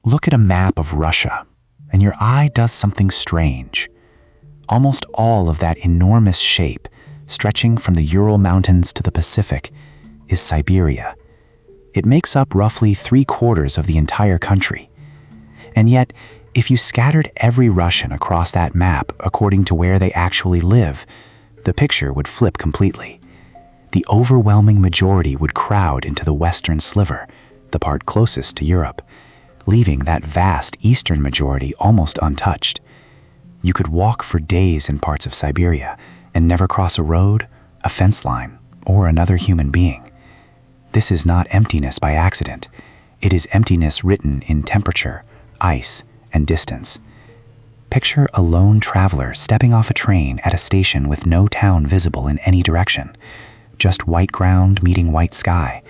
Look at a map of Russia, and your eye does something strange. Almost all of that enormous shape, stretching from the Ural Mountains to the Pacific, is Siberia. It makes up roughly 3/4 of the entire country. And yet, if you scattered every Russian across that map according to where they actually live, the picture would flip completely. The overwhelming majority would crowd into the western sliver, the part closest to Europe, leaving that vast eastern majority almost untouched. You could walk for days in parts of Siberia and never cross a road, a fence line, or another human being. This is not emptiness by accident. It is emptiness written in temperature, ice, and distance. Picture a lone traveler stepping off a train at a station with no town visible in any direction, just white ground meeting white sky,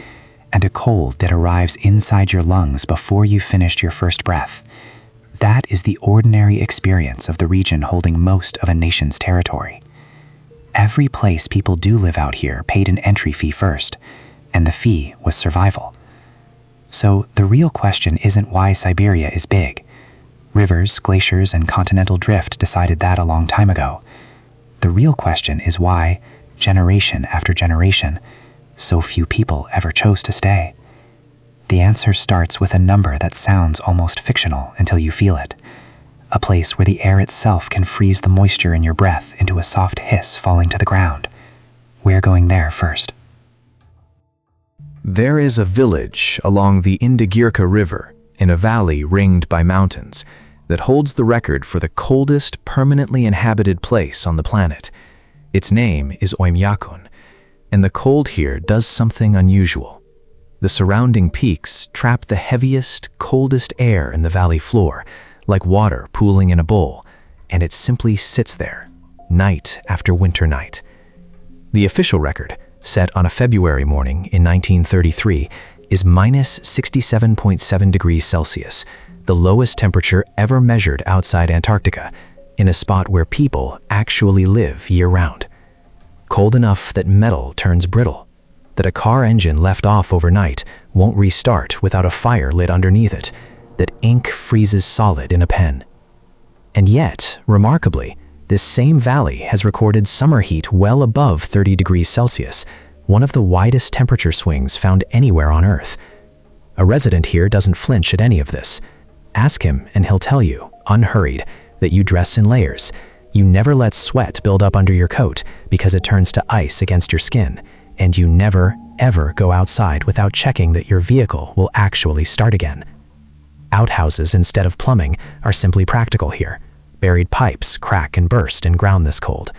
and a cold that arrives inside your lungs before you finished your first breath. That is the ordinary experience of the region holding most of a nation's territory. Every place people do live out here paid an entry fee first, and the fee was survival. So the real question isn't why Siberia is big. Rivers, glaciers, and continental drift decided that a long time ago. The real question is why, generation after generation, so few people ever chose to stay. The answer starts with a number that sounds almost fictional until you feel it. A place where the air itself can freeze the moisture in your breath into a soft hiss falling to the ground. We're going there first. There is a village along the Indigirka River in a valley ringed by mountains that holds the record for the coldest permanently inhabited place on the planet. Its name is Oymyakon, and the cold here does something unusual. The surrounding peaks trap the heaviest, coldest air in the valley floor, like water pooling in a bowl, and it simply sits there, night after winter night. The official record, set on a February morning in 1933, is minus 67.7 degrees Celsius, the lowest temperature ever measured outside Antarctica, in a spot where people actually live year-round. Cold enough that metal turns brittle, that a car engine left off overnight won't restart without a fire lit underneath it, that ink freezes solid in a pen. And yet, remarkably, this same valley has recorded summer heat well above 30 degrees Celsius, one of the widest temperature swings found anywhere on Earth. A resident here doesn't flinch at any of this. Ask him and he'll tell you, unhurried, that you dress in layers. You never let sweat build up under your coat because it turns to ice against your skin, and you never, ever go outside without checking that your vehicle will actually start again. Outhouses instead of plumbing are simply practical here. Buried pipes crack and burst in ground this cold.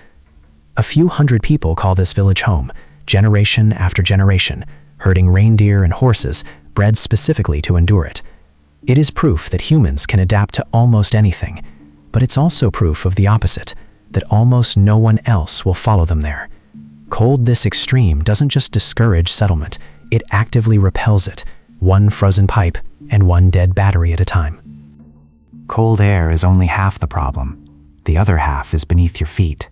A few hundred people call this village home, generation after generation, herding reindeer and horses bred specifically to endure it. It is proof that humans can adapt to almost anything, but it's also proof of the opposite, that almost no one else will follow them there. Cold this extreme doesn't just discourage settlement, it actively repels it, one frozen pipe and one dead battery at a time. Cold air is only half the problem. The other half is beneath your feet,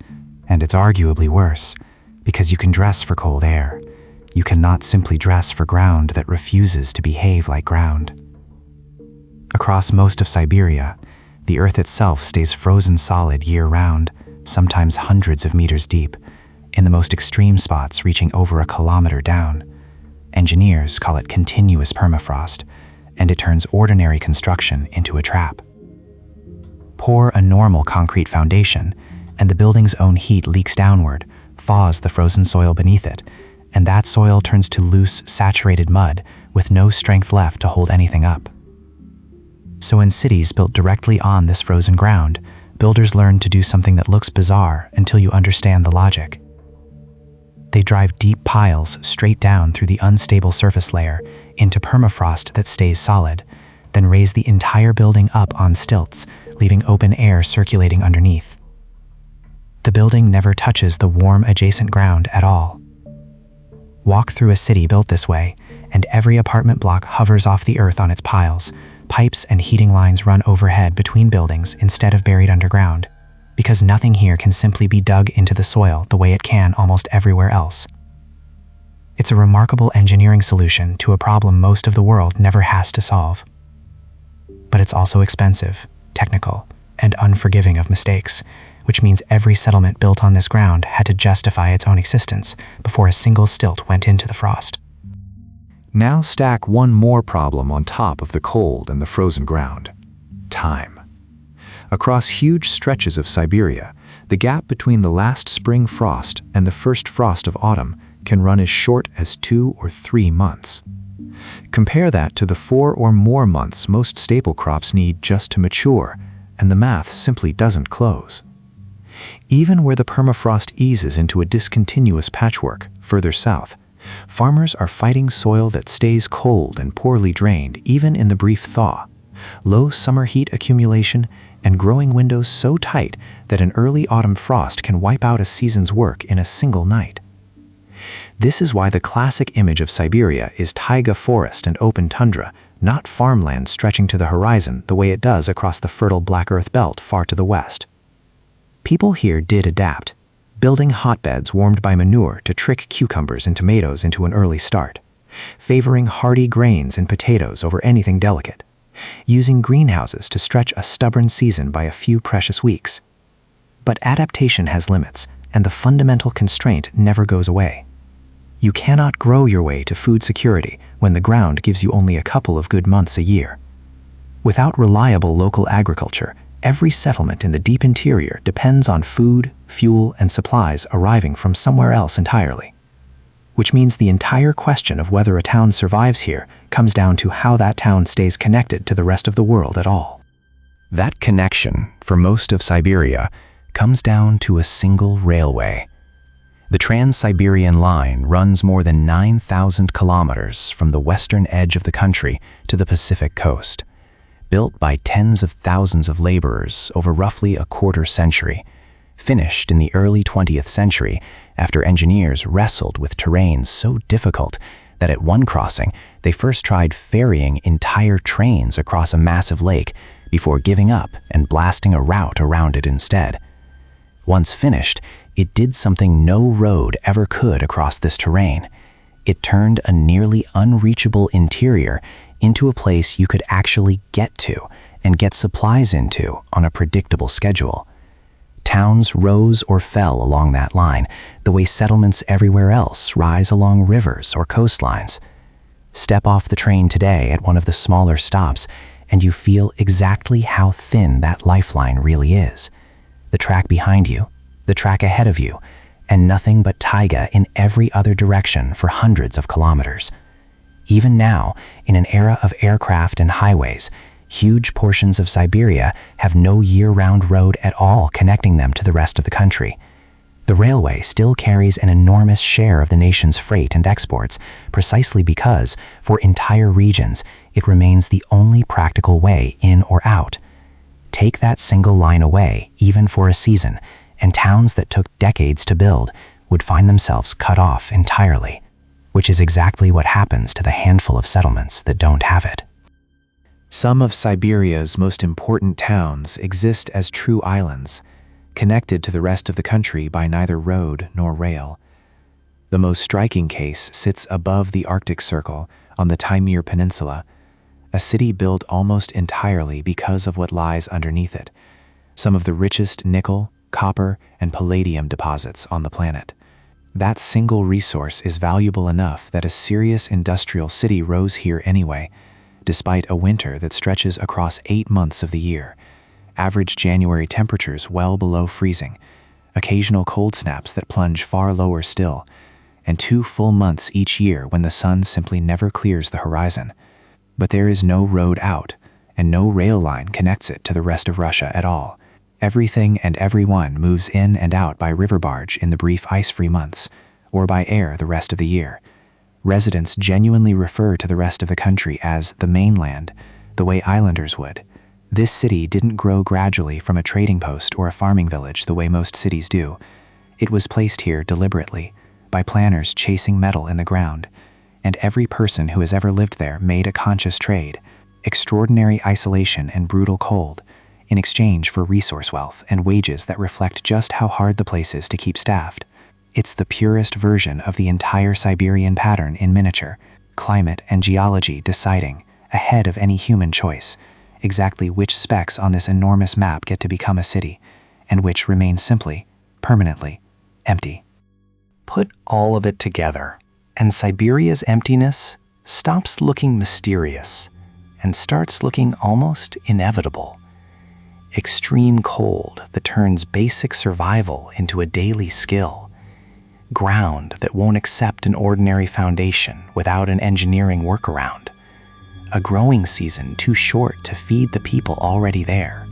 and it's arguably worse, because you can dress for cold air. You cannot simply dress for ground that refuses to behave like ground. Across most of Siberia, the earth itself stays frozen solid year-round, sometimes hundreds of meters deep, in the most extreme spots reaching over a kilometer down. Engineers call it continuous permafrost, and it turns ordinary construction into a trap. Pour a normal concrete foundation, and the building's own heat leaks downward, thaws the frozen soil beneath it, and that soil turns to loose, saturated mud with no strength left to hold anything up. So in cities built directly on this frozen ground, builders learn to do something that looks bizarre until you understand the logic. They drive deep piles straight down through the unstable surface layer into permafrost that stays solid, then raise the entire building up on stilts, leaving open air circulating underneath. The building never touches the warm adjacent ground at all. Walk through a city built this way, and every apartment block hovers off the earth on its piles. Pipes and heating lines run overhead between buildings instead of buried underground, because nothing here can simply be dug into the soil the way it can almost everywhere else. It's a remarkable engineering solution to a problem most of the world never has to solve. But it's also expensive, technical, and unforgiving of mistakes, which means every settlement built on this ground had to justify its own existence before a single stilt went into the frost. Now stack one more problem on top of the cold and the frozen ground: time. Across huge stretches of Siberia, the gap between the last spring frost and the first frost of autumn can run as short as 2 or 3 months. Compare that to the 4 or more months most staple crops need just to mature, and the math simply doesn't close. Even where the permafrost eases into a discontinuous patchwork further south, farmers are fighting soil that stays cold and poorly drained even in the brief thaw, low summer heat accumulation, and growing windows so tight that an early autumn frost can wipe out a season's work in a single night. This is why the classic image of Siberia is taiga forest and open tundra, not farmland stretching to the horizon the way it does across the fertile black earth belt far to the west. People here did adapt, building hotbeds warmed by manure to trick cucumbers and tomatoes into an early start, favoring hardy grains and potatoes over anything delicate, using greenhouses to stretch a stubborn season by a few precious weeks. But adaptation has limits, and the fundamental constraint never goes away. You cannot grow your way to food security when the ground gives you only a couple of good months a year. Without reliable local agriculture, every settlement in the deep interior depends on food, fuel, and supplies arriving from somewhere else entirely. Which means the entire question of whether a town survives here comes down to how that town stays connected to the rest of the world at all. That connection, for most of Siberia, comes down to a single railway. The Trans-Siberian line runs more than 9,000 kilometers from the western edge of the country to the Pacific coast. Built by tens of thousands of laborers over roughly a quarter century, finished in the early 20th century after engineers wrestled with terrain so difficult that at one crossing they first tried ferrying entire trains across a massive lake before giving up and blasting a route around it instead. Once finished, it did something no road ever could across this terrain. It turned a nearly unreachable interior into a place you could actually get to and get supplies into on a predictable schedule. Towns rose or fell along that line, the way settlements everywhere else rise along rivers or coastlines. Step off the train today at one of the smaller stops, and you feel exactly how thin that lifeline really is. The track behind you, the track ahead of you, and nothing but taiga in every other direction for hundreds of kilometers. Even now, in an era of aircraft and highways, huge portions of Siberia have no year-round road at all connecting them to the rest of the country. The railway still carries an enormous share of the nation's freight and exports, precisely because, for entire regions, it remains the only practical way in or out. Take that single line away, even for a season, and towns that took decades to build would find themselves cut off entirely, which is exactly what happens to the handful of settlements that don't have it. Some of Siberia's most important towns exist as true islands, connected to the rest of the country by neither road nor rail. The most striking case sits above the Arctic Circle on the Taimyr Peninsula, a city built almost entirely because of what lies underneath it, some of the richest nickel, copper, and palladium deposits on the planet. That single resource is valuable enough that a serious industrial city rose here anyway, despite a winter that stretches across 8 months of the year, average January temperatures well below freezing, occasional cold snaps that plunge far lower still, and 2 full months each year when the sun simply never clears the horizon. But there is no road out, and no rail line connects it to the rest of Russia at all. Everything and everyone moves in and out by river barge in the brief ice-free months, or by air the rest of the year. Residents genuinely refer to the rest of the country as the mainland, the way islanders would. This city didn't grow gradually from a trading post or a farming village the way most cities do. It was placed here deliberately, by planners chasing metal in the ground, and every person who has ever lived there made a conscious trade, extraordinary isolation and brutal cold, in exchange for resource wealth and wages that reflect just how hard the place is to keep staffed. It's the purest version of the entire Siberian pattern in miniature, climate and geology deciding, ahead of any human choice, exactly which specks on this enormous map get to become a city, and which remain simply, permanently, empty. Put all of it together, and Siberia's emptiness stops looking mysterious and starts looking almost inevitable. Extreme cold that turns basic survival into a daily skill. Ground that won't accept an ordinary foundation without an engineering workaround. A growing season too short to feed the people already there.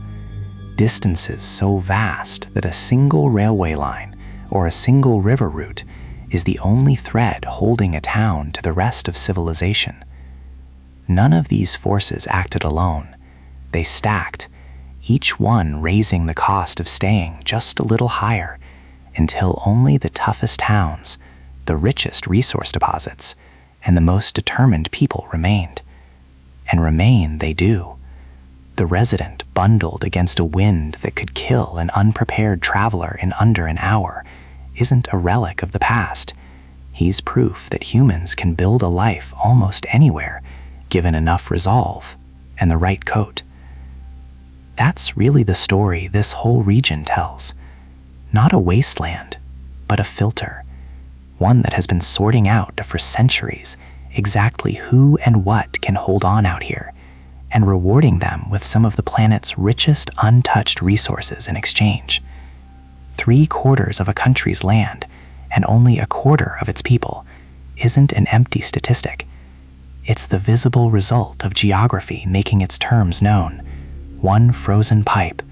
Distances so vast that a single railway line or a single river route is the only thread holding a town to the rest of civilization. None of these forces acted alone. They stacked, each one raising the cost of staying just a little higher, until only the toughest towns, the richest resource deposits, and the most determined people remained. And remain they do. The resident bundled against a wind that could kill an unprepared traveler in under an hour isn't a relic of the past. He's proof that humans can build a life almost anywhere, given enough resolve and the right coat. That's really the story this whole region tells. Not a wasteland, but a filter. One that has been sorting out for centuries exactly who and what can hold on out here, and rewarding them with some of the planet's richest untouched resources in exchange. 3/4 of a country's land and only 1/4 of its people isn't an empty statistic. It's the visible result of geography making its terms known. One frozen pipe,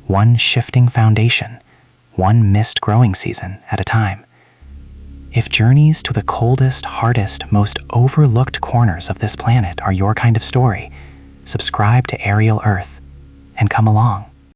one shifting foundation, one missed growing season at a time. If journeys to the coldest, hardest, most overlooked corners of this planet are your kind of story, subscribe to Aerial Earth and come along.